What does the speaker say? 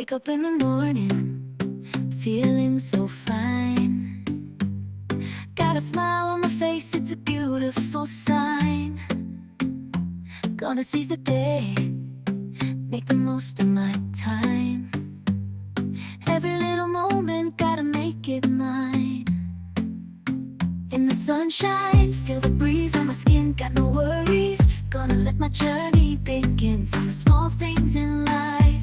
Wake up in the morning, feeling so fine. Got a smile on my face, it's a beautiful sign. Gonna seize the day, make the most of my time. Every little moment, gotta make it mine. In the sunshine, feel the breeze on my skin, got no worries. Gonna let my journey begin from the small things in life.